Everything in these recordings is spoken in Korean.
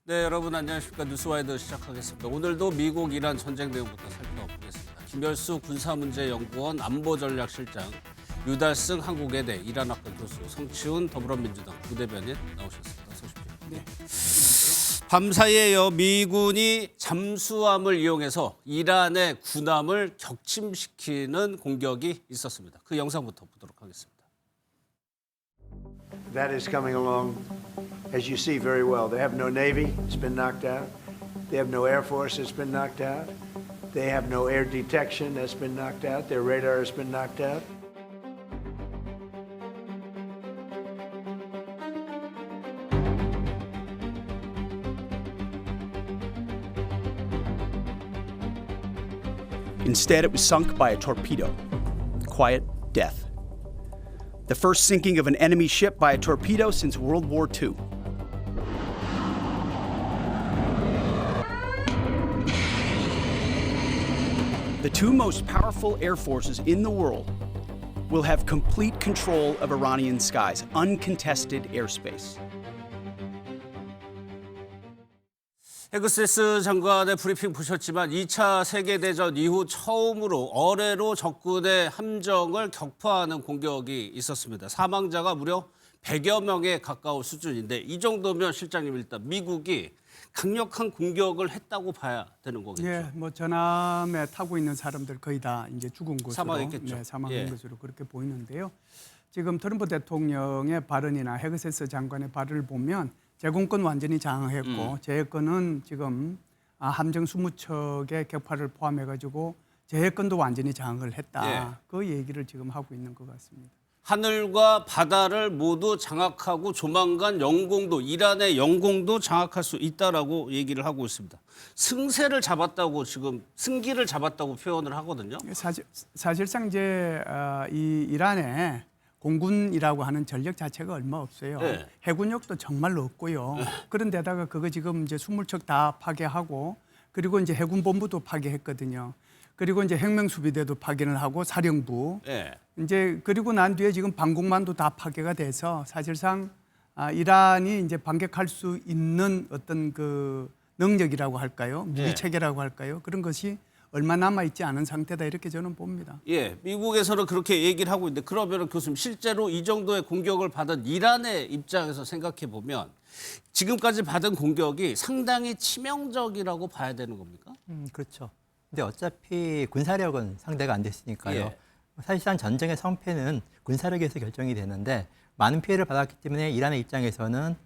네, 여러분 안녕하십니까. 뉴스와이드 시작하겠습니다. 오늘도 미국 이란 전쟁 내용부터 살펴보겠습니다. 김열수 군사문제연구원 안보전략실장, 유달승 한국외대 이란학과 교수, 성치훈 더불어민주당 부대변인 나오셨습니다. 어서 오십시오. 네. 밤사이에 미군이 잠수함을 이용해서 이란의 군함을 격침시키는 공격이 있었습니다. 그 영상부터 보도록 하겠습니다. That is coming along, as you see very well. They have no Navy, it's been knocked out. They have no Air Force, it's been knocked out. They have no air detection, that's been knocked out. Their radar has been knocked out. Instead, it was sunk by a torpedo. Quiet death. The first sinking of an enemy ship by a torpedo since World War II. The two most powerful air forces in the world will have complete control of Iranian skies, uncontested airspace. 헤그세스 장관의 브리핑 보셨지만 2차 세계대전 이후 처음으로 어뢰로 적군의 함정을 격파하는 공격이 있었습니다. 사망자가 무려 100여 명에 가까울 수준인데 이 정도면 실장님 일단 미국이 강력한 공격을 했다고 봐야 되는 거겠죠. 예, 뭐 전함에 타고 있는 사람들 거의 다 이제 죽은 것으로 사망했겠죠. 네, 사망한 예. 것으로 그렇게 보이는데요. 지금 트럼프 대통령의 발언이나 헤그세스 장관의 발언을 보면 제공권 완전히 장악했고 제해권은 지금 함정 20척의 격파를 포함해가지고 제해권도 완전히 장악을 했다. 예. 그 얘기를 지금 하고 있는 것 같습니다. 하늘과 바다를 모두 장악하고 조만간 영공도, 이란의 영공도 장악할 수 있다라고 얘기를 하고 있습니다. 승세를 잡았다고 지금 승기를 잡았다고 표현을 하거든요. 사실상 이제 이 이란의 공군이라고 하는 전력 자체가 얼마 없어요. 네. 해군력도 정말로 없고요. 그런데다가 그거 지금 이제 20척 다 파괴하고 그리고 이제 해군본부도 파괴했거든요. 그리고 이제 혁명수비대도 파괴를 하고 사령부. 네. 이제 그리고 난 뒤에 지금 방공만도 다 파괴가 돼서 사실상 이란이 이제 반격할 수 있는 어떤 그 능력이라고 할까요? 무기 체계라고 할까요? 그런 것이 얼마 남아 있지 않은 상태다 이렇게 저는 봅니다. 예, 미국에서는 그렇게 얘기를 하고 있는데 그러면 교수님 실제로 이 정도의 공격을 받은 이란의 입장에서 생각해 보면 지금까지 받은 공격이 상당히 치명적이라고 봐야 되는 겁니까? 그렇죠. 근데 어차피 군사력은 상대가 안 됐으니까요. 예. 사실상 전쟁의 성패는 군사력에서 결정이 되는데 많은 피해를 받았기 때문에 이란의 입장에서는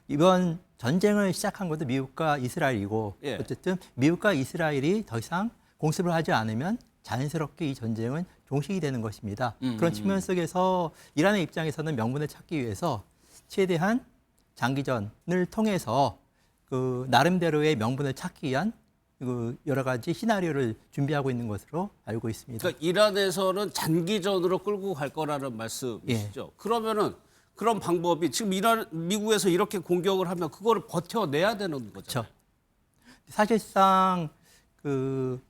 이번 전쟁을 시작한 것도 미국과 이스라엘이고 예. 어쨌든 미국과 이스라엘이 더 이상 공습을 하지 않으면 자연스럽게 이 전쟁은 종식이 되는 것입니다. 그런 측면 속에서 이란의 입장에서는 명분을 찾기 위해서 최대한 장기전을 통해서 그 나름대로의 명분을 찾기 위한 그 여러 가지 시나리오를 준비하고 있는 것으로 알고 있습니다. 그러니까 이란에서는 장기전으로 끌고 갈 거라는 말씀이시죠. 그러면은 그런 방법이 지금 미국에서 이렇게 공격을 하면 그거를 버텨내야 되는 거죠. 그렇죠. 사실상 그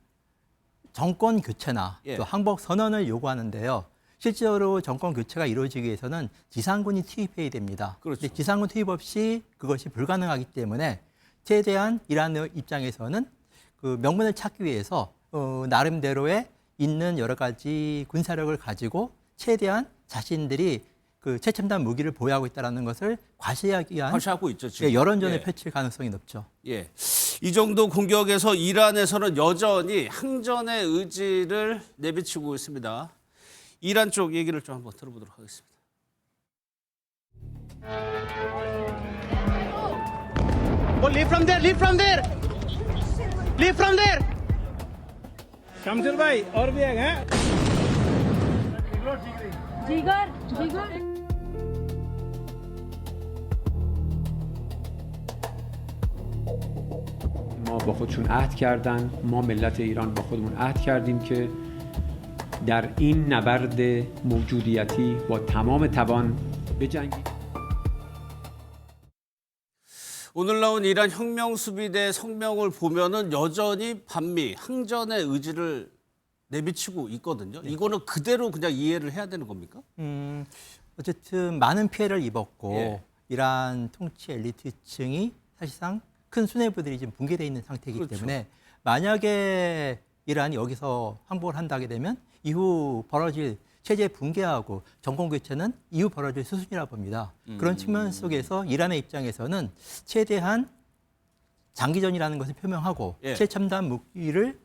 정권 교체나 예. 또 항복 선언을 요구하는데요. 실제로 정권 교체가 이루어지기 위해서는 지상군이 투입해야 됩니다. 그렇죠. 근데 지상군 투입 없이 그것이 불가능하기 때문에 최대한 이란 입장에서는 그 명분을 찾기 위해서 나름대로의 있는 여러 가지 군사력을 가지고 최대한 자신들이 그 최첨단 무기를 보유하고 있다는 것을 과시하기 위한 과시하고 있죠, 지금. 여론전을 예. 펼칠 가능성이 높죠. 예. 이 정도 공격에서 이란에서는 여전히 항전의 의지를 내비치고 있습니다. 이란 쪽 얘기를 좀 한번 들어보도록 하겠습니다. Leave from there, leave from there. Leave from there. Shamsir bhai, aur bhi hai? Jigar Jigar ما با خودشون عهد کردن، ما ملت ایران با خودمون عهد کردیم که در این نبرد موجودیتی با تمام توان بجنگیم. 오늘 나온 이란 혁명수비대 성명을 보면은 여전히 반미 항전의 의지를 내비치고 있거든요. 이거는 그대로 그냥 이해를 해야 되는 겁니까? 어쨌든 많은 피해를 입었고 예. 이란 통치 엘리트층이 사실상 큰 수뇌부들이 지금 붕괴되어 있는 상태이기 그렇죠. 때문에 만약에 이란이 여기서 항복을 한다게 되면 이후 벌어질 체제 붕괴하고 정권 교체는 이후 벌어질 수순이라 봅니다. 그런 측면 속에서 이란의 입장에서는 최대한 장기전이라는 것을 표명하고 예. 최첨단 무기를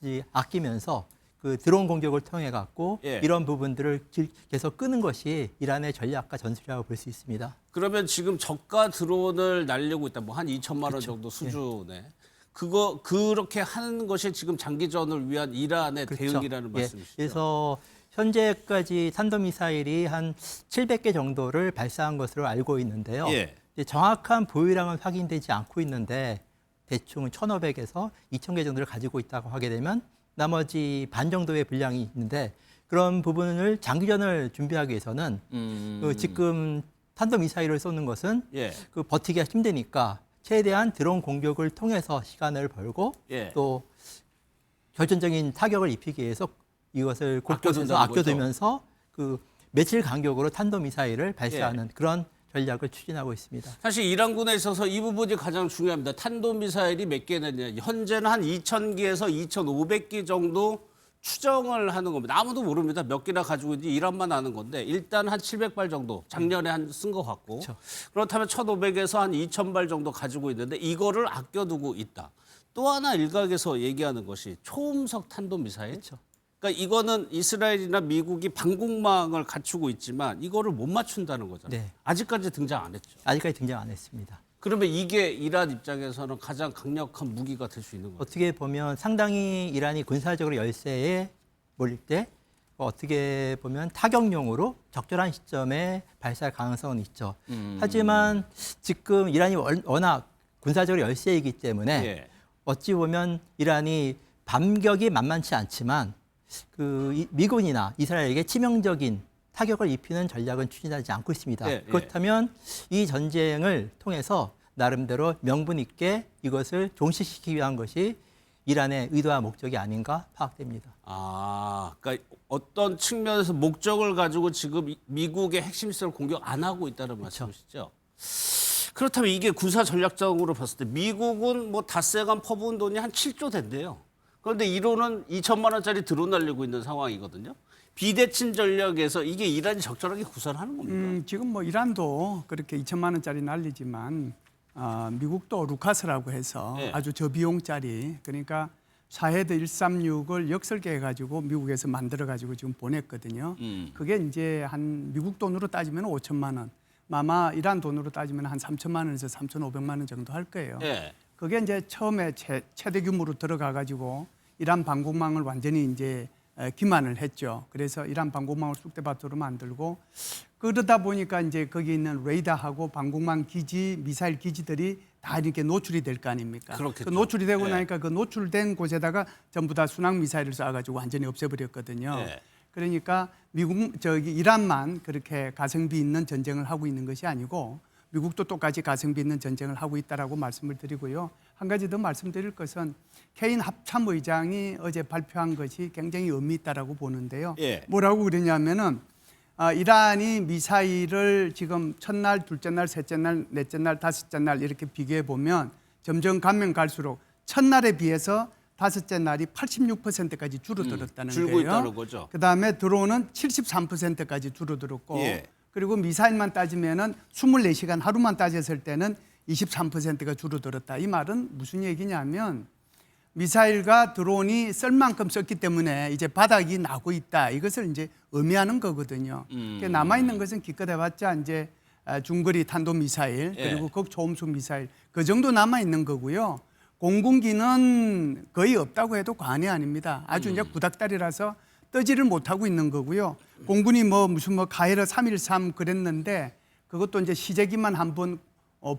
이제 아끼면서 그 드론 공격을 통해 갖고 예. 이런 부분들을 계속 끄는 것이 이란의 전략과 전술이라고 볼 수 있습니다. 그러면 지금 저가 드론을 날리고 있다. 뭐 한 2천만 원 그렇죠. 정도 수준에. 그렇게 하는 것이 지금 장기전을 위한 이란의 대응이라는 예. 말씀이시죠? 그래서 현재까지 탄도미사일이 한 700개 정도를 발사한 것으로 알고 있는데요. 예. 이제 정확한 보유량은 확인되지 않고 있는데 대충 1,500에서 2,000개 정도를 가지고 있다고 하게 되면 나머지 반 정도의 분량이 있는데 그런 부분을 장기전을 준비하기 위해서는 그 지금 탄도미사일을 쏘는 것은 예. 그 버티기가 힘드니까 최대한 드론 공격을 통해서 시간을 벌고 예. 또 결정적인 타격을 입히기 위해서 이것을 곳곳에서 아껴둔다는 거죠. 아껴두면서 그 며칠 간격으로 탄도미사일을 발사하는 예. 그런 전략을 추진하고 있습니다. 사실 이란군에 있어서 이 부분이 가장 중요합니다. 탄도미사일이 몇 개냐. 현재는 한 2,000기에서 2,500기 정도 추정을 하는 겁니다. 아무도 모릅니다. 몇 개나 가지고 있는지 이란만 아는 건데 일단 한 700발 정도 작년에 한 쓴 것 같고 그렇죠. 그렇다면 1,500에서 한 2,000발 정도 가지고 있는데 이거를 아껴두고 있다. 또 하나 일각에서 얘기하는 것이 초음속 탄도미사일. 그렇죠. 그러니까 이거는 이스라엘이나 미국이 방공망을 갖추고 있지만 이거를 못 맞춘다는 거잖아요. 네. 아직까지 등장 안 했죠. 아직까지 등장 안 했습니다. 그러면 이게 이란 입장에서는 가장 강력한 무기가 될 수 있는 거예요. 어떻게 보면 상당히 이란이 군사적으로 열세에 몰릴 때 어떻게 보면 타격용으로 적절한 시점에 발사할 가능성은 있죠. 하지만 지금 이란이 워낙 군사적으로 열세이기 때문에 예. 어찌 보면 이란이 반격이 만만치 않지만 그 미군이나 이스라엘에게 치명적인 타격을 입히는 전략은 추진하지 않고 있습니다. 예, 예. 그렇다면 이 전쟁을 통해서 나름대로 명분 있게 이것을 종식시키기 위한 것이 이란의 의도와 목적이 아닌가 파악됩니다. 아, 그러니까 어떤 측면에서 목적을 가지고 지금 미국의 핵심 시설을 공격 안 하고 있다는 말씀이시죠? 그렇다면 이게 군사 전략적으로 봤을 때 미국은 뭐 닷새간 퍼부은 돈이 한 7조 된대요. 그런데 이론은 2천만 원짜리 드론 날리고 있는 상황이거든요. 비대칭 전략에서 이게 이란이 적절하게 구사하는 겁니까? 지금 뭐 이란도 그렇게 2천만 원짜리 날리지만 미국도 루카스라고 해서 네. 아주 저비용짜리 그러니까 샤헤드 136을 역설계해가지고 미국에서 만들어가지고 지금 보냈거든요. 그게 이제 한 미국 돈으로 따지면 5천만 원, 아마 이란 돈으로 따지면 한 3천만 원에서 3,500만 원 정도 할 거예요. 예. 그게 이제 처음에 최대 규모로 들어가가지고 이란 방공망을 완전히 이제 기만을 했죠. 그래서 이란 방공망을 쑥대밭으로 만들고 그러다 보니까 이제 거기 있는 레이더하고 방공망 기지, 미사일 기지들이 다 이렇게 노출이 될 거 아닙니까? 그렇겠죠. 그 노출이 되고 네. 나니까 그 노출된 곳에다가 전부 다 순항 미사일을 쏴가지고 완전히 없애버렸거든요. 네. 그러니까 이란만 그렇게 가성비 있는 전쟁을 하고 있는 것이 아니고 미국도 똑같이 가성비 있는 전쟁을 하고 있다라고 말씀을 드리고요. 한 가지 더 말씀드릴 것은 케인 합참의장이 어제 발표한 것이 굉장히 의미 있다라고 보는데요. 예. 뭐라고 그러냐면은 이란이 미사일을 지금 첫날, 둘째 날, 셋째 날, 넷째 날, 다섯째 날 이렇게 비교해 보면 점점 가면 갈수록 첫날에 비해서 다섯째 날이 86%까지 줄어들었다는 줄고 거예요. 있다는 거죠. 그다음에 드론은 73%까지 줄어들었고 예. 그리고 미사일만 따지면은 24시간 하루만 따졌을 때는 23%가 줄어들었다. 이 말은 무슨 얘기냐면 미사일과 드론이 쓸 만큼 썼기 때문에 이제 바닥이 나고 있다. 이것을 이제 의미하는 거거든요. 남아 있는 것은 기껏 해봤자 이제 중거리 탄도 미사일 예. 그리고 극초음속 미사일 그 정도 남아 있는 거고요. 공군기는 거의 없다고 해도 과언이 아닙니다. 아주 이제 구닥다리라서 떠지를 못하고 있는 거고요. 공군이 무슨 가해라 313 그랬는데 그것도 이제 시제기만 한번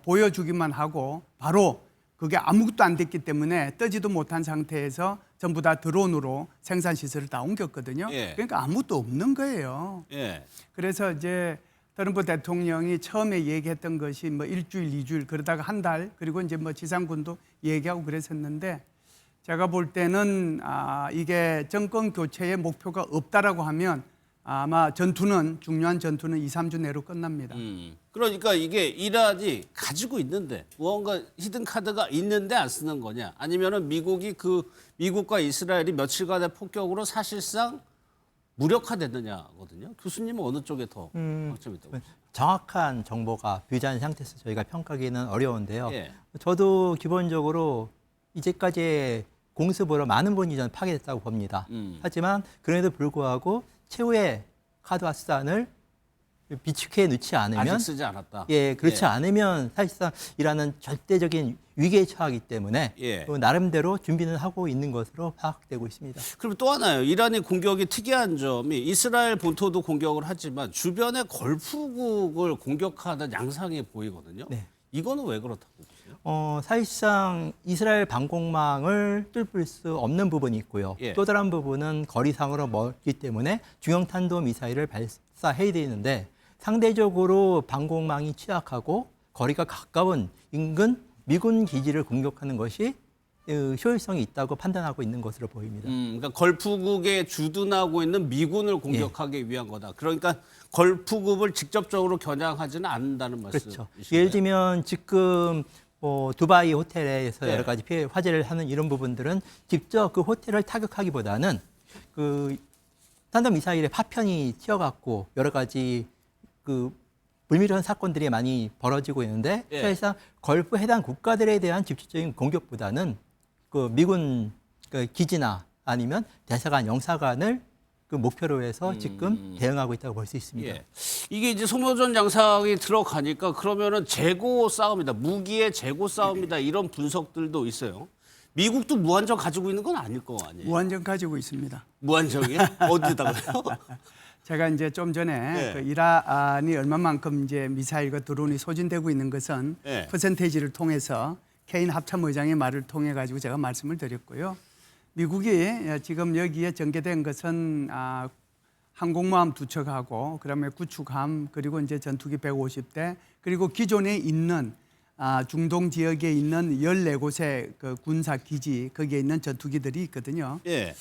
보여주기만 하고 바로 그게 아무것도 안 됐기 때문에 떠지도 못한 상태에서 전부 다 드론으로 생산 시설을 다 옮겼거든요. 예. 그러니까 아무것도 없는 거예요. 예. 그래서 이제 트럼프 대통령이 처음에 얘기했던 것이 일주일, 2주일 그러다가 한 달 그리고 이제 지상군도 얘기하고 그랬었는데 제가 볼 때는 이게 정권 교체의 목표가 없다라고 하면 아마 전투는 중요한 전투는 2, 3주 내로 끝납니다. 그러니까 이게 이란이 가지고 있는데 무언가 히든 카드가 있는데 안 쓰는 거냐? 아니면은 미국과 이스라엘이 며칠간의 폭격으로 사실상 무력화됐느냐거든요. 교수님은 어느 쪽에 더 관점이 있다고? 정확한 정보가 비자인 상태에서 저희가 평가하기는 어려운데요. 예. 저도 기본적으로 이제까지의 공습으로 많은 분이 저는 파괴됐다고 봅니다. 하지만 그럼에도 불구하고 최후의 카드와 수단을 비축해 놓지 않으면 아직 쓰지 않았다. 예, 그렇지 예. 않으면 사실상 이란은 절대적인 위기에 처하기 때문에 예. 나름대로 준비는 하고 있는 것으로 파악되고 있습니다. 그리고 또 하나요. 이란이 공격이 특이한 점이 이스라엘 본토도 공격을 하지만 주변의 걸프국을 공격하는 양상이 보이거든요. 네. 이거는 왜 그렇다고 보세요? 사실상 이스라엘 방공망을 뚫을 수 없는 부분이 있고요. 예. 또 다른 부분은 거리상으로 멀기 때문에 중형탄도 미사일을 발사해야 되는데 상대적으로 방공망이 취약하고 거리가 가까운 인근 미군 기지를 공격하는 것이 효율성이 있다고 판단하고 있는 것으로 보입니다. 그러니까 걸프국에 주둔하고 있는 미군을 공격하기 위한 거다. 그러니까 걸프국을 직접적으로 겨냥하지는 않는다는 말씀이시죠? 그렇죠. 예를 들면 지금 두바이 호텔에서 네. 여러 가지 피해 화재를 하는 이런 부분들은 직접 그 호텔을 타격하기보다는 그 탄도 미사일의 파편이 튀어갖고 여러 가지 그 불미스러운 사건들이 많이 벌어지고 있는데 예. 사실상 걸프 해당 국가들에 대한 직접적인 공격보다는 그 미군 그 기지나 아니면 대사관, 영사관을 그 목표로 해서 지금 대응하고 있다고 볼 수 있습니다. 예. 이게 이제 소모전 양상이 들어가니까 그러면은 재고 싸움이다. 무기의 재고 싸움이다. 이런 분석들도 있어요. 미국도 무한정 가지고 있는 건 아닐 거 아니에요? 무한정 가지고 있습니다. 무한정이요? 어디다가요? 제가 이제 좀 전에 네. 그 이란이 얼마만큼 이제 미사일과 드론이 소진되고 있는 것은 네. 퍼센테이지를 통해서 케인 합참의장의 말을 통해 가지고 제가 말씀을 드렸고요. 미국이 지금 여기에 전개된 것은 항공모함 2척하고 그다음에 구축함 그리고 이제 전투기 150대 그리고 기존에 있는 중동 지역에 있는 14곳의 그 군사 기지 거기에 있는 전투기들이 있거든요. 예.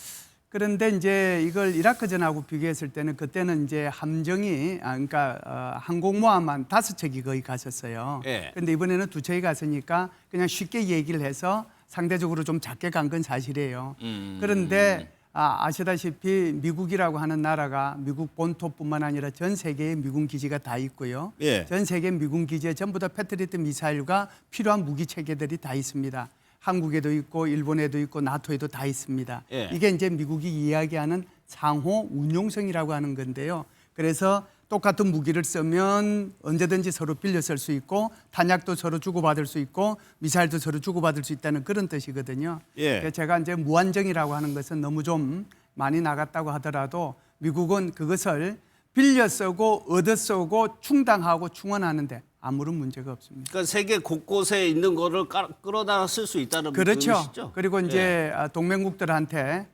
그런데 이제 이걸 이라크전하고 비교했을 때는 그때는 이제 함정이 그러니까 항공모함만 5척이 거의 갔었어요. 예. 그런데 이번에는 2척이 갔으니까 그냥 쉽게 얘기를 해서 상대적으로 좀 작게 간 건 사실이에요. 그런데 아시다시피 미국이라고 하는 나라가 미국 본토뿐만 아니라 전 세계에 미군 기지가 다 있고요. 예. 전 세계 미군 기지에 전부 다 패트리어트 미사일과 필요한 무기 체계들이 다 있습니다. 한국에도 있고 일본에도 있고 나토에도 다 있습니다. 예. 이게 이제 미국이 이야기하는 상호 운용성이라고 하는 건데요. 그래서 똑같은 무기를 쓰면 언제든지 서로 빌려 쓸 수 있고 탄약도 서로 주고받을 수 있고 미사일도 서로 주고받을 수 있다는 그런 뜻이거든요. 예. 그래서 제가 이제 무한정이라고 하는 것은 너무 좀 많이 나갔다고 하더라도 미국은 그것을 빌려 쓰고 얻어 쓰고 충당하고 충원하는데 아무런 문제가 없습니다. 그러니까 세계 곳곳에 있는 거를 끌어다 쓸 수 있다는 그렇죠. 의미시죠? 그리고 이제 동맹국들한테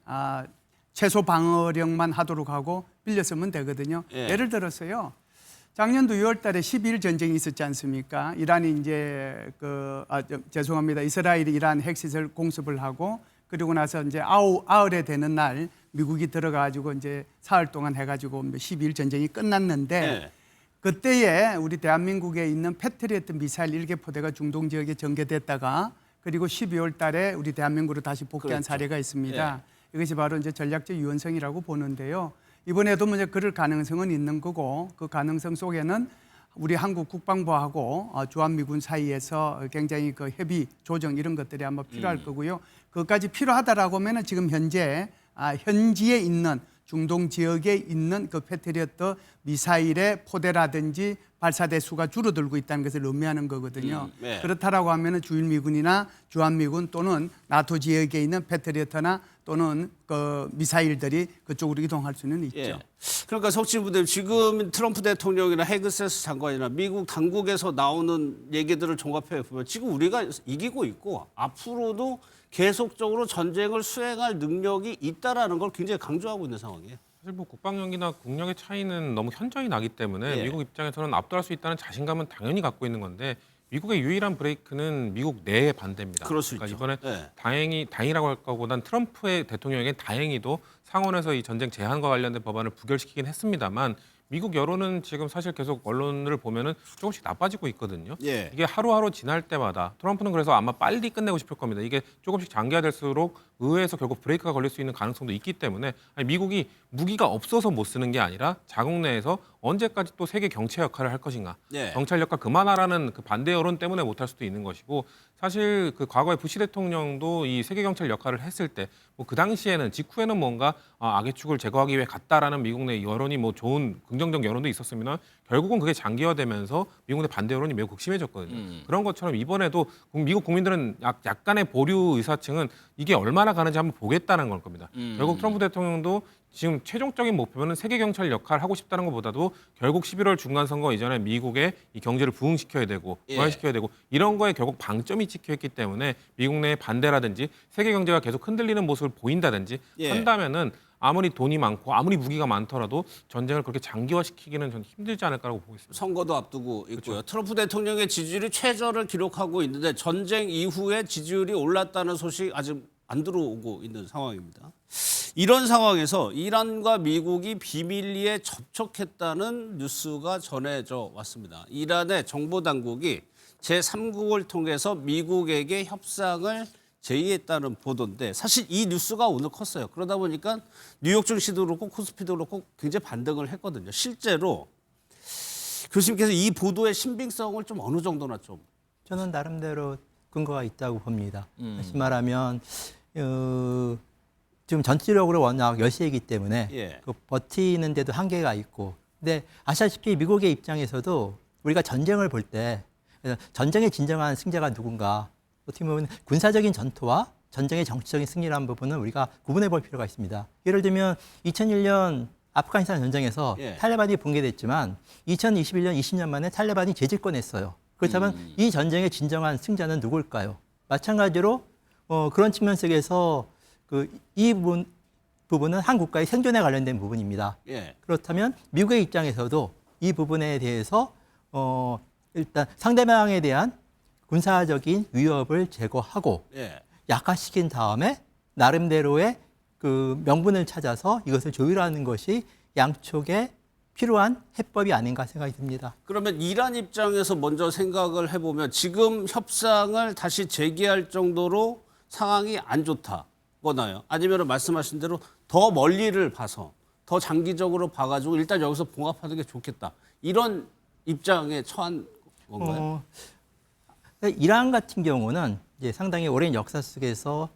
최소 방어력만 하도록 하고 빌려 쓰면 되거든요. 예. 예를 들어서요. 작년도 6월달에 12일 전쟁이 있었지 않습니까? 이란이 이제 죄송합니다. 이스라엘이 이란 핵시설 공습을 하고 그리고 나서 이제 아흘에 되는 날 미국이 들어가지고 이제 사흘 동안 해가지고 12일 전쟁이 끝났는데. 예. 그때에 우리 대한민국에 있는 패트리어트 미사일 1개 포대가 중동 지역에 전개됐다가 그리고 12월 달에 우리 대한민국으로 다시 복귀한 그렇죠. 사례가 있습니다. 이것이 바로 이제 전략적 유연성이라고 보는데요. 이번에도 이제 그럴 가능성은 있는 거고 그 가능성 속에는 우리 한국 국방부하고 주한미군 사이에서 굉장히 그 협의 조정 이런 것들이 아마 필요할 거고요. 그것까지 필요하다라고 하면은 지금 현재 현지에 있는 중동 지역에 있는 그 패트리어트 미사일의 포대라든지 발사대 수가 줄어들고 있다는 것을 의미하는 거거든요. 네. 그렇다라고 하면은 주일미군이나 주한미군 또는 나토 지역에 있는 패트리어트나 또는 그 미사일들이 그쪽으로 이동할 수는 있죠. 예. 그러니까 석진 부대님 지금 트럼프 대통령이나 헤그세스 장관이나 미국 당국에서 나오는 얘기들을 종합해 보면 지금 우리가 이기고 있고 앞으로도 계속적으로 전쟁을 수행할 능력이 있다라는 걸 굉장히 강조하고 있는 상황이에요. 사실 뭐 국방력이나 국력의 차이는 너무 현저히 나기 때문에 예. 미국 입장에서는 압도할 수 있다는 자신감은 당연히 갖고 있는 건데 미국의 유일한 브레이크는 미국 내의 반대입니다. 그럴 수 그러니까 있죠. 이번에 네. 다행이라고 할 거보단 트럼프의 대통령에겐 다행히도 상원에서 이 전쟁 제한과 관련된 법안을 부결시키긴 했습니다만 미국 여론은 지금 사실 계속 언론을 보면은 조금씩 나빠지고 있거든요. 예. 이게 하루하루 지날 때마다 트럼프는 그래서 아마 빨리 끝내고 싶을 겁니다. 이게 조금씩 장기화될수록 의회에서 결국 브레이크가 걸릴 수 있는 가능성도 있기 때문에 미국이 무기가 없어서 못 쓰는 게 아니라 자국 내에서 언제까지 또 세계 경체 역할을 할 것인가. 예. 경찰 역할 그만하라는 그 반대 여론 때문에 못할 수도 있는 것이고 사실 그 과거에 부시 대통령도 이 세계 경찰 역할을 했을 때 뭐 그 당시에는 직후에는 뭔가 악의 축을 제거하기 위해 갔다라는 미국 내 여론이 뭐 좋은 긍정적 여론도 있었으면 결국은 그게 장기화되면서 미국 내 반대 여론이 매우 극심해졌거든요. 그런 것처럼 이번에도 미국 국민들은 약간의 보류 의사층은 이게 얼마나 가는지 한번 보겠다는 걸 겁니다. 결국 트럼프 대통령도 지금 최종적인 목표는 세계 경찰 역할을 하고 싶다는 것보다도 결국 11월 중간 선거 이전에 미국의 이 경제를 부흥시켜야 되고 부활시켜야 되고 이런 거에 결국 방점이 찍혀 있기 때문에 미국 내의 반대라든지 세계 경제가 계속 흔들리는 모습을 보인다든지 한다면은 아무리 돈이 많고 아무리 무기가 많더라도 전쟁을 그렇게 장기화시키기는 전 힘들지 않을까라고 보고 있습니다. 선거도 앞두고 있고요. 그렇죠. 트럼프 대통령의 지지율이 최저를 기록하고 있는데 전쟁 이후에 지지율이 올랐다는 소식 아직 안 들어오고 있는 상황입니다. 이런 상황에서 이란과 미국이 비밀리에 접촉했다는 뉴스가 전해져 왔습니다. 이란의 정보당국이 제3국을 통해서 미국에게 협상을 제의했다는 보도인데 사실 이 뉴스가 오늘 컸어요. 그러다 보니까 뉴욕 증시도 그렇고 코스피도 그렇고 굉장히 반등을 했거든요. 실제로 교수님께서 이 보도의 신빙성을 좀 어느 정도나 좀 저는 나름대로 근거가 있다고 봅니다. 다시 말하면 지금 전투력으로 워낙 열세이기 때문에 그 버티는데도 한계가 있고 근데 아시다시피 미국의 입장에서도 우리가 전쟁을 볼 때 전쟁의 진정한 승자가 누군가 어떻게 보면 군사적인 전투와 전쟁의 정치적인 승리라는 부분은 우리가 구분해 볼 필요가 있습니다. 예를 들면 2001년 아프가니스탄 전쟁에서 탈레반이 붕괴됐지만 2021년 20년 만에 탈레반이 재집권했어요. 그렇다면 이 전쟁의 진정한 승자는 누굴까요? 마찬가지로 그런 측면 속에서 이 부분은 한 국가의 생존에 관련된 부분입니다. 그렇다면 미국의 입장에서도 이 부분에 대해서 일단 상대방에 대한 군사적인 위협을 제거하고 약화시킨 다음에 나름대로의 그 명분을 찾아서 이것을 조율하는 것이 양쪽에 필요한 해법이 아닌가 생각이 듭니다. 그러면 이란 입장에서 먼저 생각을 해보면 지금 협상을 다시 재개할 정도로 상황이 안 좋다거나요? 아니면 말씀하신 대로 더 멀리를 봐서 더 장기적으로 봐가지고 일단 여기서 봉합하는 게 좋겠다. 이런 입장에 처한 건가요? 이란 같은 경우는 이제 상당히 오랜 역사 속에서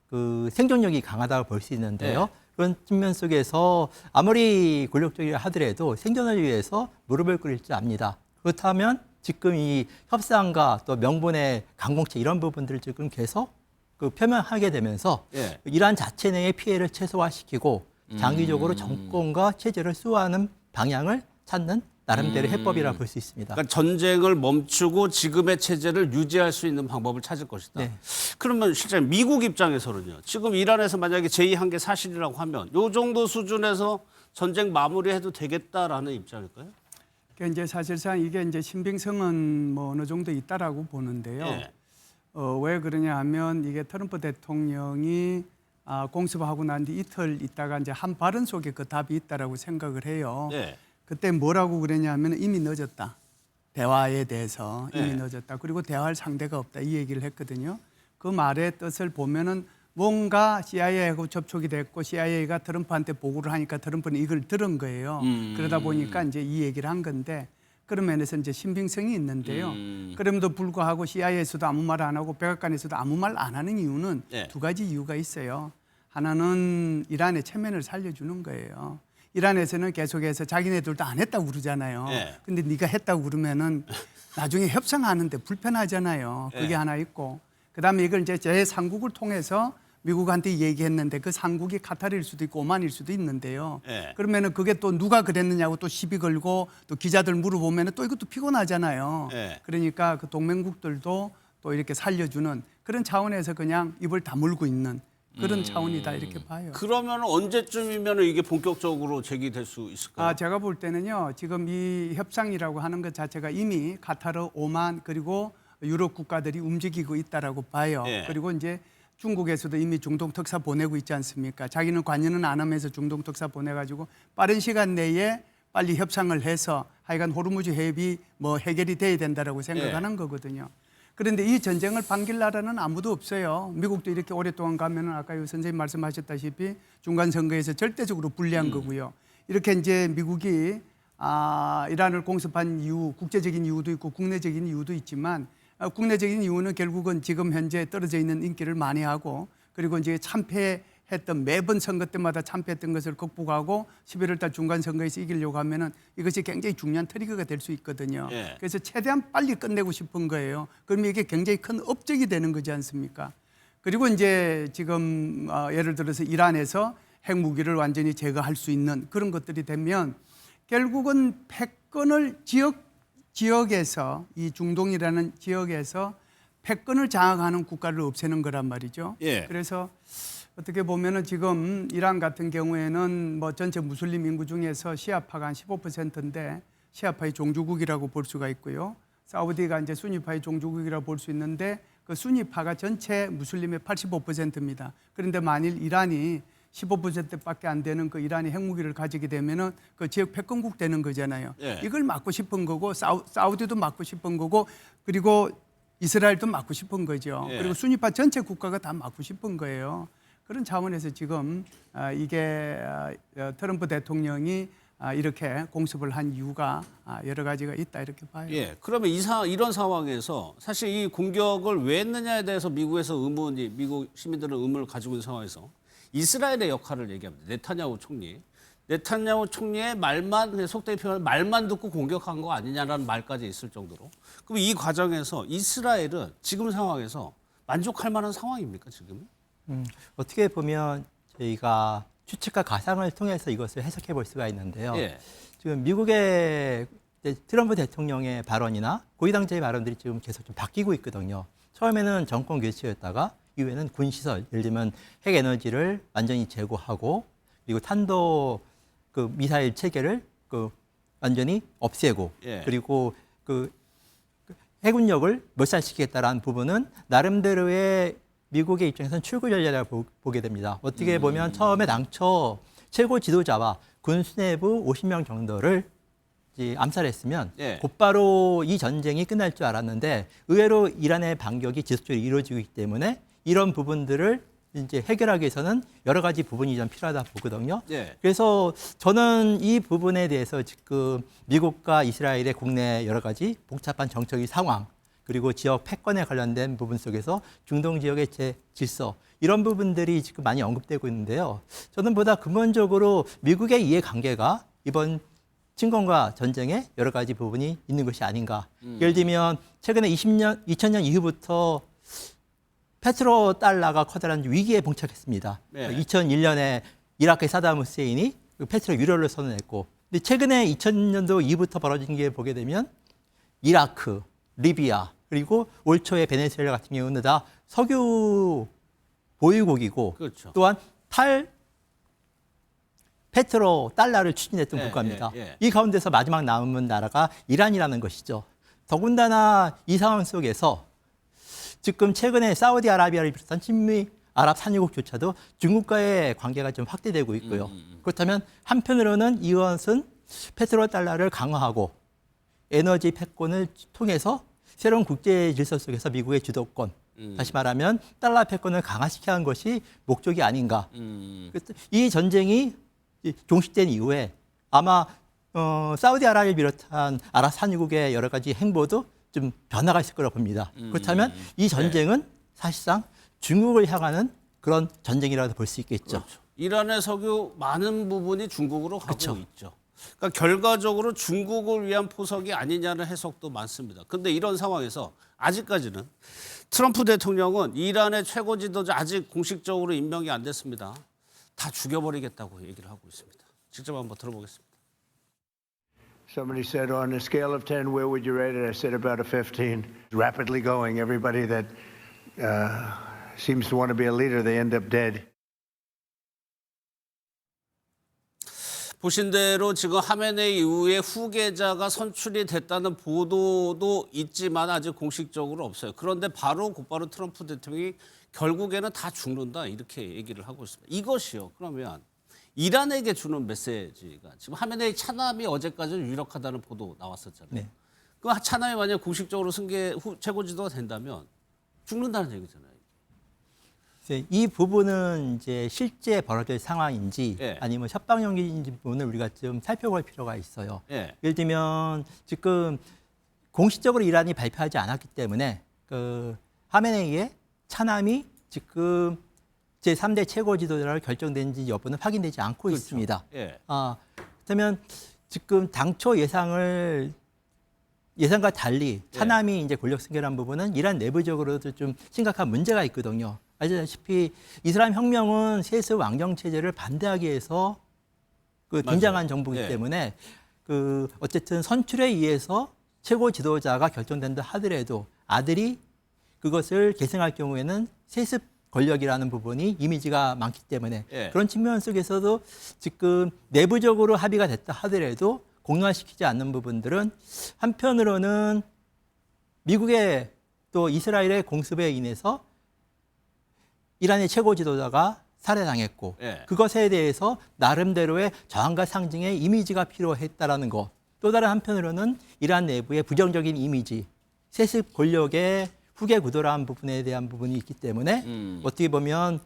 그 생존력이 강하다고 볼 수 있는데요. 그런 측면 속에서 아무리 권력적이라 하더라도 생존을 위해서 무릎을 꿇을 줄 압니다. 그렇다면 지금 이 협상과 또 명분의 강공책 이런 부분들을 지금 계속 표명하게 되면서 이란 자체 내의 피해를 최소화시키고 장기적으로 정권과 체제를 수호하는 방향을 찾는 나름대로 해법이라 볼 수 있습니다. 그러니까 전쟁을 멈추고 지금의 체제를 유지할 수 있는 방법을 찾을 것이다. 그러면 실제 미국 입장에서는요. 지금 이란에서 만약에 제의한 게 사실이라고 하면 이 정도 수준에서 전쟁 마무리해도 되겠다라는 입장일까요? 그러니까 이제 사실상 이게 이제 신빙성은 뭐 어느 정도 있다라고 보는데요. 왜 그러냐 하면 이게 트럼프 대통령이 공습하고 난 뒤 이틀 있다가 이제 한 발언 속에 그 답이 있다라고 생각을 해요. 그때 뭐라고 그랬냐면 이미 늦었다. 대화에 대해서 이미 늦었다. 그리고 대화할 상대가 없다. 이 얘기를 했거든요. 그 말의 뜻을 보면은 뭔가 CIA하고 접촉이 됐고 CIA가 트럼프한테 보고를 하니까 트럼프는 이걸 들은 거예요. 그러다 보니까 이제 이 얘기를 한 건데 그런 면에서 이제 신빙성이 있는데요. 그럼에도 불구하고 CIA에서도 아무 말 안 하고 백악관에서도 아무 말 안 하는 이유는 두 가지 이유가 있어요. 하나는 이란의 체면을 살려주는 거예요. 이란에서는 계속해서 자기네들도 안 했다고 그러잖아요. 근데 네가 했다고 그러면은 나중에 협상하는데 불편하잖아요. 그게 하나 있고. 그다음에 이걸 이제 제3국을 통해서 미국한테 얘기했는데 그 상국이 카타르일 수도 있고 오만일 수도 있는데요. 그러면은 그게 또 누가 그랬느냐고 또 시비 걸고 또 기자들 물어보면은 또 이것도 피곤하잖아요. 그러니까 그 동맹국들도 또 이렇게 살려주는 그런 차원에서 그냥 입을 다물고 있는 그런 차원이다 이렇게 봐요. 그러면 언제쯤이면 이게 본격적으로 제기될 수 있을까요? 제가 볼 때는요. 지금 이 협상이라고 하는 것 자체가 이미 카타르, 오만 그리고 유럽 국가들이 움직이고 있다라고 봐요. 예. 그리고 이제 중국에서도 이미 중동 특사 보내고 있지 않습니까? 자기는 관여는 안 하면서 중동 특사 보내가지고 빠른 시간 내에 빨리 협상을 해서 하여간 호르무즈 해협이 뭐 해결이 돼야 된다라고 생각하는 거거든요. 그런데 이 전쟁을 반길 나라는 아무도 없어요. 미국도 이렇게 오랫동안 가면은 아까 선생님 말씀하셨다시피 중간 선거에서 절대적으로 불리한 거고요. 이렇게 이제 미국이 이란을 공습한 이유, 국제적인 이유도 있고 국내적인 이유도 있지만 국내적인 이유는 결국은 지금 현재 떨어져 있는 인기를 많이 하고 그리고 이제 참패했던 매번 선거 때마다 참패했던 것을 극복하고 11월 달 중간 선거에서 이기려고 하면은 이것이 굉장히 중요한 트리거가 될 수 있거든요. 예. 그래서 최대한 빨리 끝내고 싶은 거예요. 그러면 이게 굉장히 큰 업적이 되는 거지 않습니까? 그리고 이제 지금 예를 들어서 이란에서 핵무기를 완전히 제거할 수 있는 그런 것들이 되면 결국은 패권을 지역에서 이 중동이라는 지역에서 패권을 장악하는 국가를 없애는 거란 말이죠. 예. 그래서 어떻게 보면은 지금 이란 같은 경우에는 뭐 전체 무슬림 인구 중에서 시아파가 한 15%인데 시아파의 종주국이라고 볼 수가 있고요. 사우디가 이제 수니파의 종주국이라고 볼 수 있는데 그 수니파가 전체 무슬림의 85%입니다. 그런데 만일 이란이 15%밖에 안 되는 그 이란이 핵무기를 가지게 되면은 그 지역 패권국 되는 거잖아요. 예. 이걸 막고 싶은 거고 사우디도 막고 싶은 거고 그리고 이스라엘도 막고 싶은 거죠. 예. 그리고 수니파 전체 국가가 다 막고 싶은 거예요. 그런 차원에서 지금 이게 트럼프 대통령이 이렇게 공습을 한 이유가 여러 가지가 있다 이렇게 봐요. 예. 그러면 이런 상황에서 사실 이 공격을 왜 했느냐에 대해서 미국 시민들은 의문을 가지고 있는 상황에서 이스라엘의 역할을 얘기합니다. 네타냐후 총리. 네타냐후 총리의 말만, 속되게 표현하면 말만 듣고 공격한 거 아니냐라는 말까지 있을 정도로. 그럼 이 과정에서 이스라엘은 지금 상황에서 만족할 만한 상황입니까, 지금? 어떻게 보면 저희가 추측과 가상을 통해서 이것을 해석해 볼 수가 있는데요. 예. 지금 미국의 트럼프 대통령의 발언이나 고위당자의 발언들이 지금 계속 좀 바뀌고 있거든요. 처음에는 정권 교체였다가 이후에는 군시설, 예를 들면 핵에너지를 완전히 제고하고 그리고 탄도 그 미사일 체계를 그 완전히 없애고 예. 그리고 그 해군력을 멸살시키겠다라는 부분은 나름대로의 미국의 입장에서는 출구 전략이라고 보게 됩니다. 어떻게 보면 처음에 당초 최고 지도자와 군 수뇌부 50명 정도를 이제 암살했으면 예. 곧바로 이 전쟁이 끝날 줄 알았는데 의외로 이란의 반격이 지속적으로 이루어지고 있기 때문에 이런 부분들을 이제 해결하기 위해서는 여러 가지 부분이 좀 필요하다 보거든요. 예. 그래서 저는 이 부분에 대해서 지금 미국과 이스라엘의 국내 여러 가지 복잡한 정책의 상황 그리고 지역 패권에 관련된 부분 속에서 중동 지역의 질서 이런 부분들이 지금 많이 언급되고 있는데요. 저는 보다 근본적으로 미국의 이해관계가 이번 침공과 전쟁에 여러 가지 부분이 있는 것이 아닌가. 예를 들면 최근에 2000년 이후부터 페트로 달러가 커다란 위기에 봉착했습니다. 네. 2001년에 이라크의 사담 후세인이 페트로 유료를 선언했고, 근데 최근에 2000년도 이후부터 벌어진 게 보게 되면 이라크, 리비아 그리고 올 초에 베네수엘라 같은 경우는 다 석유 보유국이고 그렇죠. 또한 페트로 달러를 추진했던 예, 국가입니다. 예, 예. 이 가운데서 마지막 남은 나라가 이란이라는 것이죠. 더군다나 이 상황 속에서 지금 최근에 사우디아라비아를 비롯한 친미 아랍 산유국조차도 중국과의 관계가 좀 확대되고 있고요. 그렇다면 한편으로는 이것은 페트로 달러를 강화하고 에너지 패권을 통해서 새로운 국제 질서 속에서 미국의 주도권, 다시 말하면 달러 패권을 강화시켜야 하는 것이 목적이 아닌가. 그래서 이 전쟁이 종식된 이후에 아마 사우디아라비아를 비롯한 아랍 산유국의 여러 가지 행보도 좀 변화가 있을 거라고 봅니다. 그렇다면 이 전쟁은 사실상 중국을 향하는 그런 전쟁이라고 볼 수 있겠죠. 그렇죠. 이란의 석유 많은 부분이 중국으로 가고 그렇죠. 있죠. 그러니까 결과적으로 중국을 위한 포석이 아니냐는 해석도 많습니다. 그런데 이런 상황에서 아직까지는 트럼프 대통령은 이란의 최고 지도자 아직 공식적으로 임명이 안 됐습니다. 다 죽여버리겠다고 얘기를 하고 있습니다. 직접 한번 들어보겠습니다. Somebody said, on a scale of 10, where would you rate it? I said about a 15. Rapidly going. Everybody that seems to want to be a leader, they end up dead. 보신 대로 지금 하메네이 이후에 후계자가 선출이 됐다는 보도도 있지만 아직 공식적으로 없어요. 그런데 곧바로 트럼프 대통령이 결국에는 다 죽는다 이렇게 얘기를 하고 있습니다. 이것이요. 그러면 이란에게 주는 메시지가 지금 하메네이 차남이 어제까지는 유력하다는 보도 나왔었잖아요. 네. 그 차남이 만약 공식적으로 최고 지도가 된다면 죽는다는 얘기잖아요. 이 부분은 이제 실제 벌어질 상황인지 예. 아니면 협박 용기인지 부분을 우리가 좀 살펴볼 필요가 있어요. 예. 예를 들면 지금 공식적으로 이란이 발표하지 않았기 때문에 그 하메네이의 차남이 지금 제3대 최고 지도자로 결정된지 여부는 확인되지 않고 그렇죠. 있습니다. 예. 그렇다면 지금 당초 예상과 달리 차남이 이제 권력 승계한 부분은 이란 내부적으로도 좀 심각한 문제가 있거든요. 아시다시피 이슬람 혁명은 세습 왕정 체제를 반대하기 위해서 등장한 정부이기 예. 때문에 어쨌든 선출에 의해서 최고 지도자가 결정된다 하더라도 아들이 그것을 계승할 경우에는 세습 권력이라는 부분이 이미지가 많기 때문에 예. 그런 측면 속에서도 지금 내부적으로 합의가 됐다 하더라도 공론화시키지 않는 부분들은 한편으로는 미국의 또 이스라엘의 공습에 인해서 이란의 최고 지도자가 살해당했고 예. 그것에 대해서 나름대로의 저항과 상징의 이미지가 필요했다라는 것. 또 다른 한편으로는 이란 내부의 부정적인 이미지, 세습 권력의 후계 구도라는 부분에 대한 부분이 있기 때문에 어떻게 보면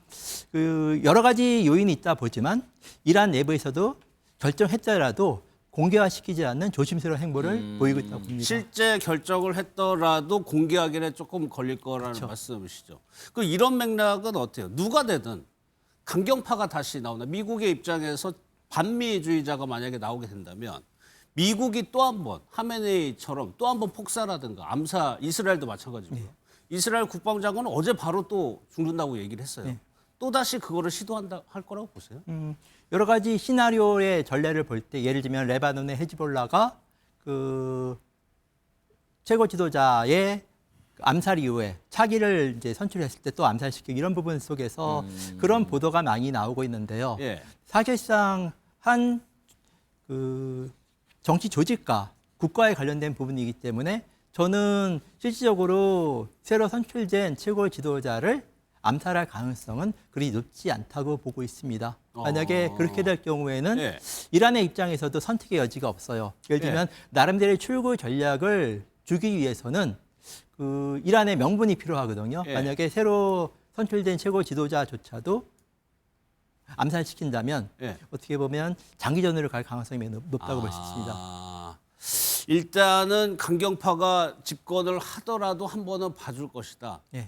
여러 가지 요인이 있다 보지만 이란 내부에서도 결정했더라도 공개화시키지 않는 조심스러운 행보를 보이고 있다고 봅니다. 실제 결정을 했더라도 공개하기는 조금 걸릴 거라는 그렇죠. 말씀이시죠. 그 이런 맥락은 어때요? 누가 되든 강경파가 다시 나오나 미국의 입장에서 반미주의자가 만약에 나오게 된다면 미국이 또 한 번 하메네이처럼 또 한 번 폭사라든가 암살, 이스라엘도 마찬가지고요. 네. 이스라엘 국방장관은 어제 바로 또 죽는다고 얘기를 했어요. 네. 또 다시 그거를 할 거라고 보세요? 여러 가지 시나리오의 전례를 볼 때 예를 들면 레바논의 헤즈볼라가 최고 지도자의 암살 이후에 차기를 이제 선출했을 때 또 암살시키고 이런 부분 속에서 그런 보도가 많이 나오고 있는데요. 예. 사실상 한 정치 조직과 국가에 관련된 부분이기 때문에 저는 실질적으로 새로 선출된 최고 지도자를 암살할 가능성은 그리 높지 않다고 보고 있습니다. 만약에 그렇게 될 경우에는 예. 이란의 입장에서도 선택의 여지가 없어요. 예를 들면 나름대로의 출구 전략을 주기 위해서는 이란의 명분이 필요하거든요. 예. 만약에 새로 선출된 최고 지도자조차도 암살시킨다면 예. 어떻게 보면 장기전으로 갈 가능성이 매우 높다고 볼 수 있습니다. 일단은 강경파가 집권을 하더라도 한 번은 봐줄 것이다. 예.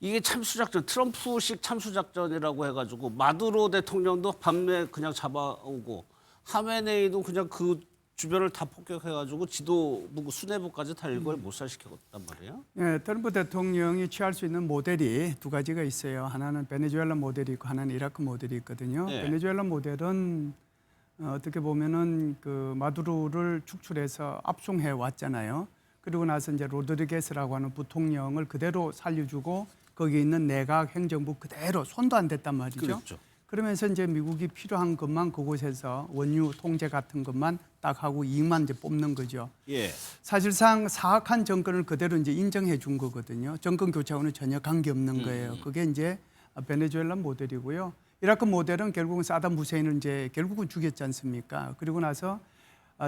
이게 참수작전, 트럼프식 참수작전이라고 해가지고 마두로 대통령도 밤에 그냥 잡아오고 하메네이도 그냥 그 주변을 다 폭격해가지고 지도부, 수뇌부까지 다 일거에 몰살시켰단 말이에요. 예, 트럼프 대통령이 취할 수 있는 모델이 두 가지가 있어요. 하나는 베네수엘라 모델이 있고 하나는 이라크 모델이 있거든요. 예. 베네수엘라 모델은 어떻게 보면은 마두로를 축출해서 압송해 왔잖아요. 그리고 나서 이제 로드리게스라고 하는 부통령을 그대로 살려주고 거기 있는 내각 행정부 그대로 손도 안 댔단 말이죠. 그렇죠. 그러면서 이제 미국이 필요한 것만 그곳에서 원유 통제 같은 것만 딱 하고 이익만 이제 뽑는 거죠. 예. 사실상 사악한 정권을 그대로 이제 인정해 준 거거든요. 정권 교체하고는 전혀 관계 없는 거예요. 그게 이제 베네수엘라 모델이고요. 이라크 모델은 결국은 사담 후세인을 이제 결국은 죽였지 않습니까? 그리고 나서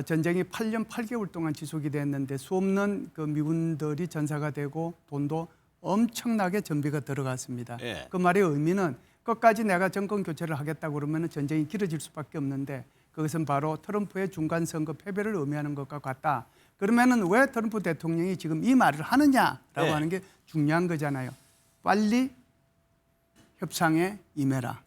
전쟁이 8년 8개월 동안 지속이 됐는데 수없는 그 미군들이 전사가 되고 돈도 엄청나게 전비가 들어갔습니다. 예. 그 말의 의미는 끝까지 내가 정권 교체를 하겠다고 그러면 전쟁이 길어질 수밖에 없는데 그것은 바로 트럼프의 중간 선거 패배를 의미하는 것과 같다. 그러면은 왜 트럼프 대통령이 지금 이 말을 하느냐라고 네. 하는 게 중요한 거잖아요. 빨리 협상에 임해라.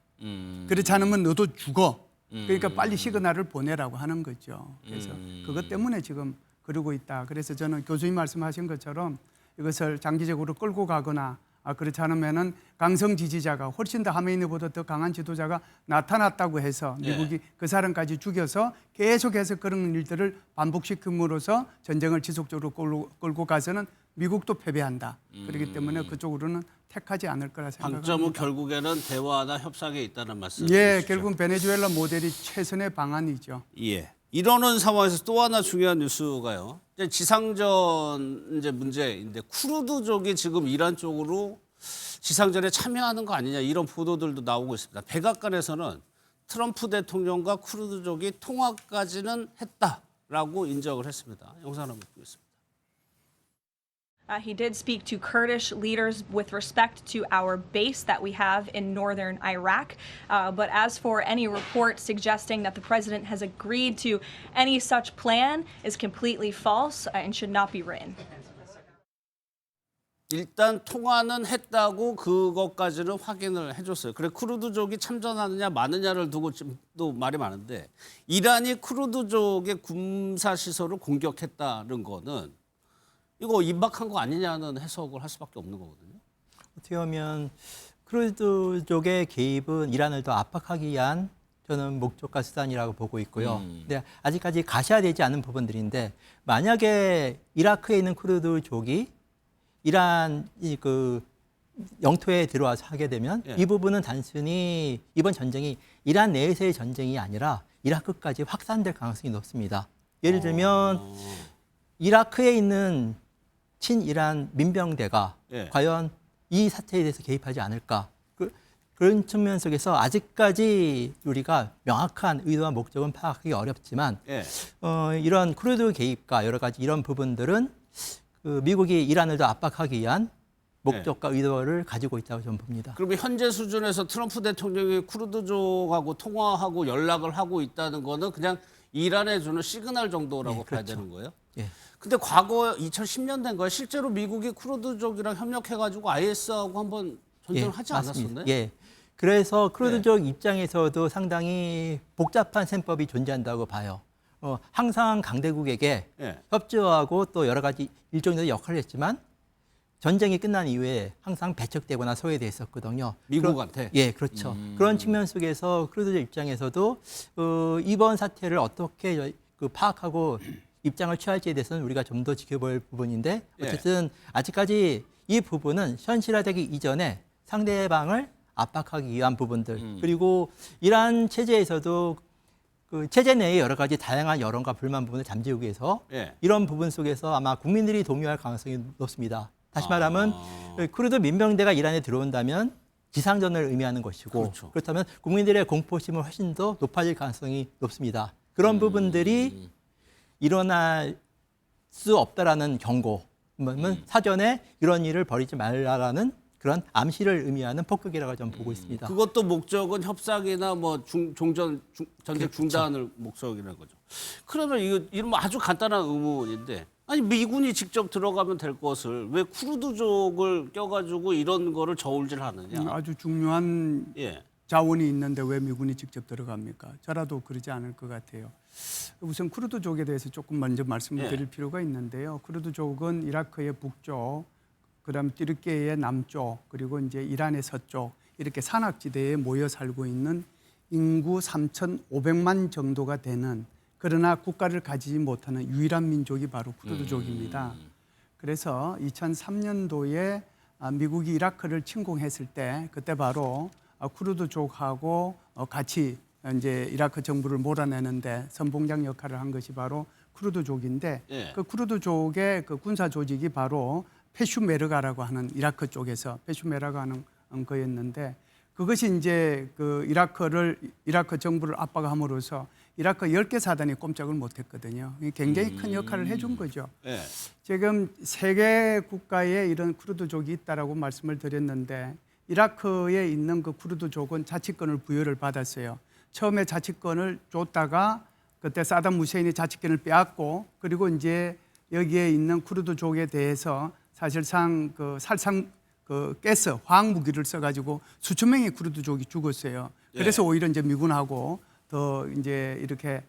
그렇지 않으면 너도 죽어. 그러니까 빨리 시그널을 보내라고 하는 거죠. 그래서 그것 때문에 지금 그러고 있다. 그래서 저는 교수님 말씀하신 것처럼 이것을 장기적으로 끌고 가거나 그렇지 않으면은 강성 지지자가 훨씬 더 하메이니보다 더 강한 지도자가 나타났다고 해서 미국이 그 사람까지 죽여서 계속해서 그런 일들을 반복시킴으로써 전쟁을 지속적으로 끌고 가서는 미국도 패배한다. 그렇기 때문에 그쪽으로는 택하지 않을 거라 생각합니다. 방점은 결국에는 대화나 협상에 있다는 말씀이시죠? 예, 결국은 베네수엘라 모델이 최선의 방안이죠. 예. 이러는 상황에서 또 하나 중요한 뉴스가요. 이제 지상전 이제 문제인데 쿠르드족이 지금 이란 쪽으로 지상전에 참여하는 거 아니냐 이런 보도들도 나오고 있습니다. 백악관에서는 트럼프 대통령과 쿠르드족이 통화까지는 했다라고 인정을 했습니다. 영상 한번 보겠습니다. He did speak to Kurdish leaders with respect to our base that we have in northern Iraq. But as for any report suggesting that the president has agreed to any such plan is completely false and should not be written. 일단 통화는 했다고 그것까지는 확인을 해줬어요. 그래 쿠르드족이 참전하느냐 마느냐를 두고 지금 또 말이 많은데 이란이 쿠르드족의 군사 시설을 공격했다는 거는 이거 임박한 거 아니냐는 해석을 할 수밖에 없는 거거든요. 어떻게 보면 쿠르드족의 개입은 이란을 더 압박하기 위한 저는 목적과 수단이라고 보고 있고요. 근데 아직까지 가시화되지 않은 부분들인데 만약에 이라크에 있는 쿠르드족이 이란 그 영토에 들어와서 하게 되면 예. 이 부분은 단순히 이번 전쟁이 이란 내에서의 전쟁이 아니라 이라크까지 확산될 가능성이 높습니다. 예를 들면 이라크에 있는 친이란 민병대가 예. 과연 이 사태에 대해서 개입하지 않을까? 그런 측면 속에서 아직까지 우리가 명확한 의도와 목적은 파악하기 어렵지만 예. 이런 쿠르드 개입과 여러 가지 이런 부분들은 그 미국이 이란을 더 압박하기 위한 목적과 의도를 가지고 있다고 저는 봅니다. 그러면 현재 수준에서 트럼프 대통령이 쿠르드족하고 통화하고 연락을 하고 있다는 거는 그냥 이란에 주는 시그널 정도라고 네, 봐야 그렇죠. 되는 거예요? 예. 근데 과거 2010년대인가요? 실제로 미국이 쿠르드족이랑 협력해가지고 IS하고 한번 전쟁을 하지 맞습니다. 않았었나요? 예. 그래서 쿠르드족 입장에서도 상당히 복잡한 셈법이 존재한다고 봐요. 항상 강대국에게 예. 협조하고 또 여러 가지 일종의 역할을 했지만 전쟁이 끝난 이후에 항상 배척되거나 소외돼 있었거든요. 미국한테? 예, 그렇죠. 그런 측면 속에서 쿠르드족 입장에서도 이번 사태를 어떻게 파악하고 입장을 취할지에 대해서는 우리가 좀 더 지켜볼 부분인데 어쨌든 아직까지 이 부분은 현실화되기 이전에 상대방을 압박하기 위한 부분들 그리고 이란 체제에서도 그 체제 내에 여러 가지 다양한 여론과 불만 부분을 잠재우기 위해서 예. 이런 부분 속에서 아마 국민들이 동요할 가능성이 높습니다. 다시 말하면 쿠르드 민병대가 이란에 들어온다면 지상전을 의미하는 것이고 그렇죠. 그렇다면 국민들의 공포심은 훨씬 더 높아질 가능성이 높습니다. 그런 부분들이 일어날 수 없다라는 경고, 사전에 이런 일을 벌이지 말라라는 그런 암시를 의미하는 폭격이라고 저는 보고 있습니다. 그것도 목적은 협상이나 뭐 전쟁 그렇죠. 중단을 목적이라는 거죠. 그러면 이런 아주 간단한 의문인데 아니 미군이 직접 들어가면 될 것을 왜 쿠르드족을 껴가지고 이런 거를 저울질하느냐? 아주 중요한 예. 자원이 있는데 왜 미군이 직접 들어갑니까? 저라도 그러지 않을 것 같아요. 우선 쿠르드족에 대해서 조금 먼저 말씀을 드릴 필요가 있는데요. 쿠르드족은 이라크의 북쪽, 그다음 띠르키예의 남쪽, 그리고 이제 이란의 서쪽 이렇게 산악지대에 모여 살고 있는 인구 3,500만 정도가 되는 그러나 국가를 가지지 못하는 유일한 민족이 바로 쿠르드족입니다. 그래서 2003년도에 미국이 이라크를 침공했을 때 그때 바로 쿠르드족하고 같이 이제 이라크 정부를 몰아내는데 선봉장 역할을 한 것이 바로 쿠르드족인데 예. 그 쿠르드족의 그 군사 조직이 바로 페슈메르가라고 하는 이라크 쪽에서 페슈메르가 하는 거였는데 그것이 이제 그 이라크 정부를 압박함으로써 이라크 10개 사단이 꼼짝을 못했거든요. 굉장히 큰 역할을 해준 거죠. 예. 지금 세계 국가에 이런 쿠르드족이 있다라고 말씀을 드렸는데 이라크에 있는 그 쿠르드족은 자치권을 부여를 받았어요. 처음에 자치권을 줬다가 그때 사담 후세인이 자치권을 빼앗고 그리고 이제 여기에 있는 쿠르드족에 대해서 사실상 그 살상 그 가스 화학 무기를 써가지고 수천 명의 쿠르드족이 죽었어요. 그래서 오히려 이제 미군하고 더 이제 이렇게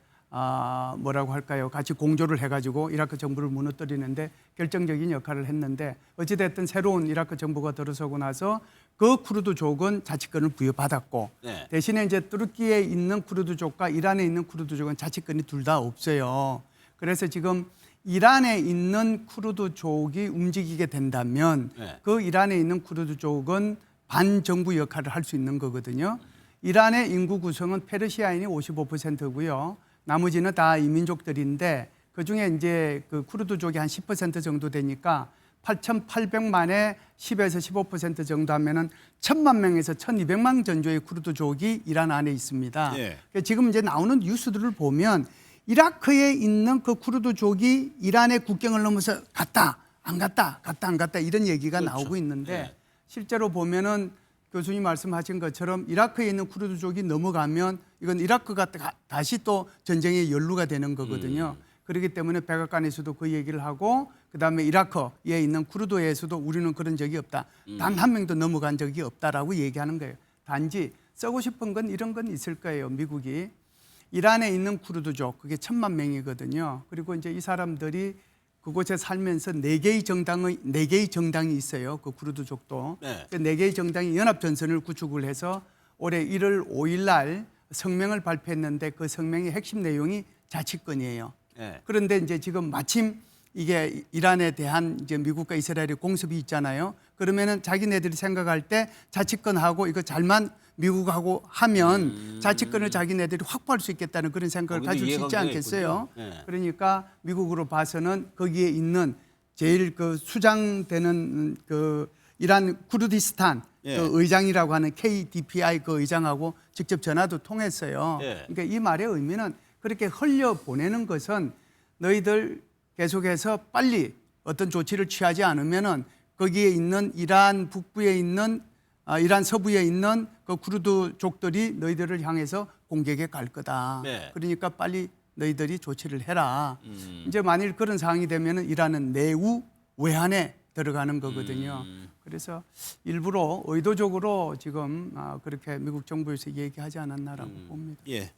뭐라고 할까요? 같이 공조를 해가지고 이라크 정부를 무너뜨리는데 결정적인 역할을 했는데 어찌됐든 새로운 이라크 정부가 들어서고 나서 그 쿠르드족은 자치권을 부여받았고 네. 대신에 이제 투르키에 있는 쿠르드족과 이란에 있는 쿠르드족은 자치권이 둘 다 없어요. 그래서 지금 이란에 있는 쿠르드족이 움직이게 된다면 네. 그 이란에 있는 쿠르드족은 반정부 역할을 할 수 있는 거거든요. 이란의 인구 구성은 페르시아인이 55%고요. 나머지는 다 이민족들인데 그중에 이제 그 쿠르드족이 한 10% 정도 되니까 8,800만에 10에서 15% 정도 하면은 1,000만 명에서 1,200만 전조의 쿠르드족이 이란 안에 있습니다. 예. 그러니까 지금 이제 나오는 뉴스들을 보면 이라크에 있는 그 쿠르드족이 이란의 국경을 넘어서 갔다 안 갔다 갔다 안 갔다 이런 얘기가 그렇죠. 나오고 있는데 예. 실제로 보면은 교수님 말씀하신 것처럼 이라크에 있는 쿠르드족이 넘어가면 이건 이라크가 다시 또 전쟁의 연루가 되는 거거든요. 그렇기 때문에 백악관에서도 그 얘기를 하고 그다음에 이라크에 있는 쿠르드에서도 우리는 그런 적이 없다. 단 한 명도 넘어간 적이 없다라고 얘기하는 거예요. 단지 쓰고 싶은 건 이런 건 있을 거예요. 미국이 이란에 있는 쿠르드족 그게 1,000만 명이거든요. 그리고 이제 이 사람들이 그곳에 살면서 네 개의 정당이 있어요. 그 쿠르드족도. 네. 그 네 개의 정당이 연합 전선을 구축을 해서 올해 1월 5일 날 성명을 발표했는데 그 성명의 핵심 내용이 자치권이에요. 네. 그런데 이제 지금 마침 이게 이란에 대한 이제 미국과 이스라엘의 공습이 있잖아요. 그러면은 자기네들이 생각할 때 자치권하고 이거 잘만 미국하고 하면 자치권을 자기네들이 확보할 수 있겠다는 그런 생각을 거기도 가질 수 있지 이해관계가 않겠어요? 있군요. 네. 그러니까 미국으로 봐서는 거기에 있는 제일 그 수장되는 그 이란 쿠르디스탄 예. 그 의장이라고 하는 KDPI 그 의장하고 직접 전화도 통했어요. 예. 그러니까 이 말의 의미는 그렇게 흘려 보내는 것은 너희들 계속해서 빨리 어떤 조치를 취하지 않으면은 거기에 있는 이란 북부에 있는 이란 서부에 있는 그 쿠르드족들이 너희들을 향해서 공격에 갈 거다. 네. 그러니까 빨리 너희들이 조치를 해라. 이제 만일 그런 상황이 되면은 이란은 내후 외환에 들어가는 거거든요. 그래서 일부러 의도적으로 지금 그렇게 미국 정부에서 얘기하지 않았나라고 봅니다. 예.